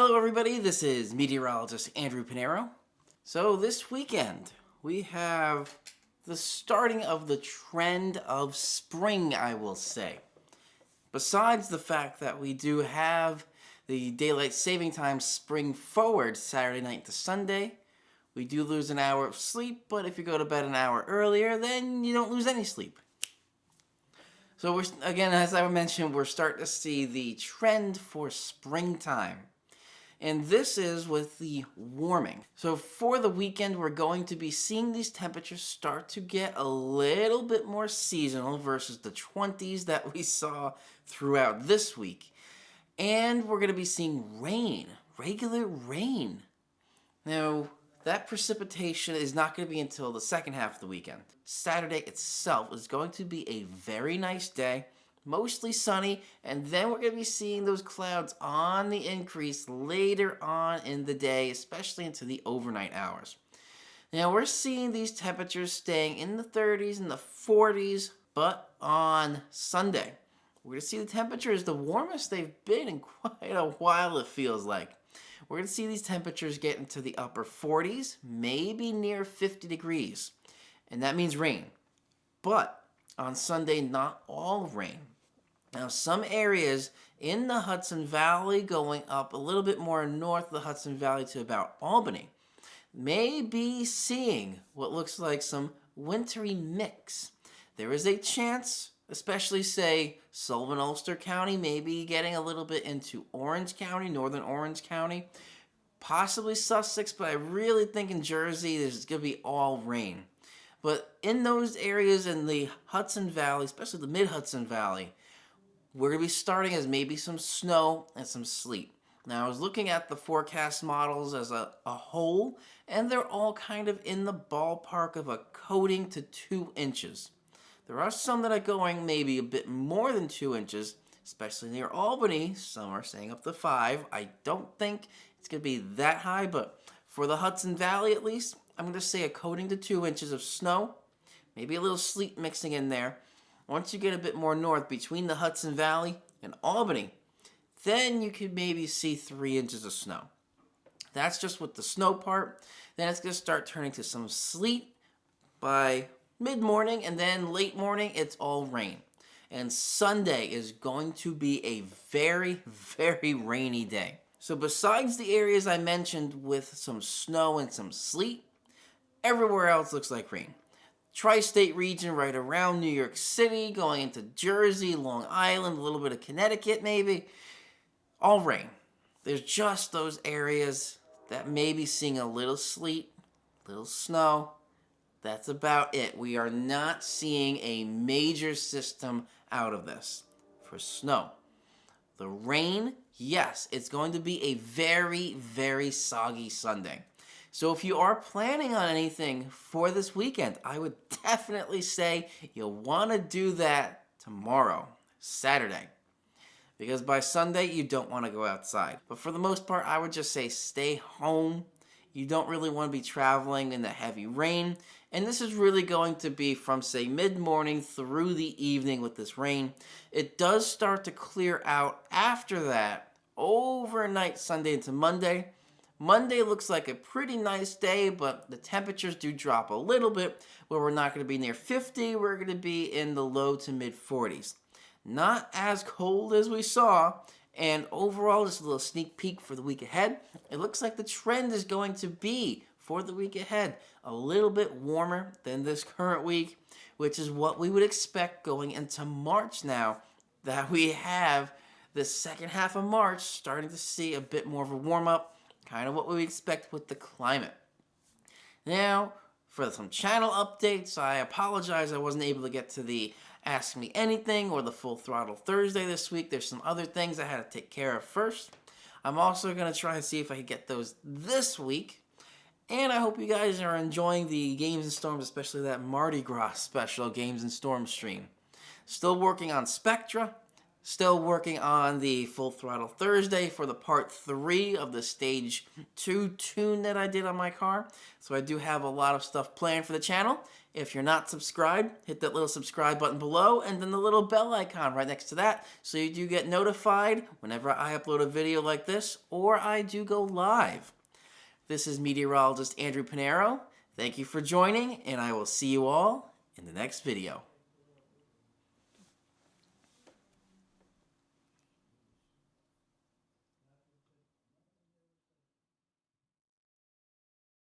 Hello everybody, this is meteorologist Andrew Pinero. So this weekend, we have the starting of the trend of spring, I will say. Besides the fact that we do have the daylight saving time spring forward Saturday night to Sunday, we do lose an hour of sleep, but if you go to bed an hour earlier, then you don't lose any sleep. So again, as I mentioned, we're starting to see the trend for springtime. And this is with the warming. So for the weekend, we're going to be seeing these temperatures start to get a little bit more seasonal versus the 20s that we saw throughout this week. And we're going to be seeing rain, regular rain. Now, that precipitation is not going to be until the second half of the weekend. Saturday itself is going to be a very nice day. Mostly sunny, and then we're going to be seeing those clouds on the increase later on in the day, especially into the overnight hours. Now we're seeing these temperatures staying in the 30s and the 40s, but on Sunday, we're going to see the temperatures the warmest they've been in quite a while, it feels like. We're going to see these temperatures get into the upper 40s, maybe near 50 degrees, and that means rain. But on Sunday, not all rain. Now, some areas in the Hudson Valley going up a little bit more north of the Hudson Valley to about Albany may be seeing what looks like some wintry mix. There is a chance, especially say Sullivan Ulster County, maybe getting a little bit into Orange County, northern Orange County, possibly Sussex, but I really think in Jersey there's going to be all rain. But in those areas in the Hudson Valley, especially the mid-Hudson Valley, we're going to be starting as maybe some snow and some sleet. Now, I was looking at the forecast models as a whole, and they're all kind of in the ballpark of a coating to 2 inches. There are some that are going maybe a bit more than 2 inches, especially near Albany. Some are saying up to 5. I don't think it's going to be that high, but for the Hudson Valley at least, I'm going to say a coating to 2 inches of snow, maybe a little sleet mixing in there. Once you get a bit more north between the Hudson Valley and Albany, then you could maybe see 3 inches of snow. That's just with the snow part. Then it's going to start turning to some sleet by mid-morning, and then late morning, it's all rain. And Sunday is going to be a very, very rainy day. So besides the areas I mentioned with some snow and some sleet, everywhere else looks like rain. Tri-state region right around New York City, going into Jersey, Long Island, a little bit of Connecticut maybe, all rain. There's just those areas that may be seeing a little sleet, little snow. That's about it. We are not seeing a major system out of this for snow. The rain, yes, it's going to be a very, very soggy Sunday. So if you are planning on anything for this weekend, I would definitely say you'll want to do that tomorrow, Saturday. Because by Sunday, you don't want to go outside. But for the most part, I would just say stay home. You don't really want to be traveling in the heavy rain. And this is really going to be from, say, mid-morning through the evening with this rain. It does start to clear out after that, overnight Sunday into Monday. Monday looks like a pretty nice day, but the temperatures do drop a little bit, where we're not going to be near 50, we're going to be in the low to mid 40s. Not as cold as we saw, and overall, just a little sneak peek for the week ahead. It looks like the trend is going to be, for the week ahead, a little bit warmer than this current week, which is what we would expect going into March now, that we have the second half of March starting to see a bit more of a warm-up. Kind of what we expect with the climate. Now, for some channel updates, I apologize I wasn't able to get to the Ask Me Anything or the Full Throttle Thursday this week. There's some other things I had to take care of first. I'm also going to try and see if I can get those this week. And I hope you guys are enjoying the Games and Storms, especially that Mardi Gras special Games and Storms stream. Still working on Spectra. Still working on the Full Throttle Thursday for the part 3 of the Stage 2 tune that I did on my car. So I do have a lot of stuff planned for the channel. If you're not subscribed, hit that little subscribe button below and then the little bell icon right next to that so you do get notified whenever I upload a video like this or I do go live. This is meteorologist Andrew Pinero. Thank you for joining, and I will see you all in the next video.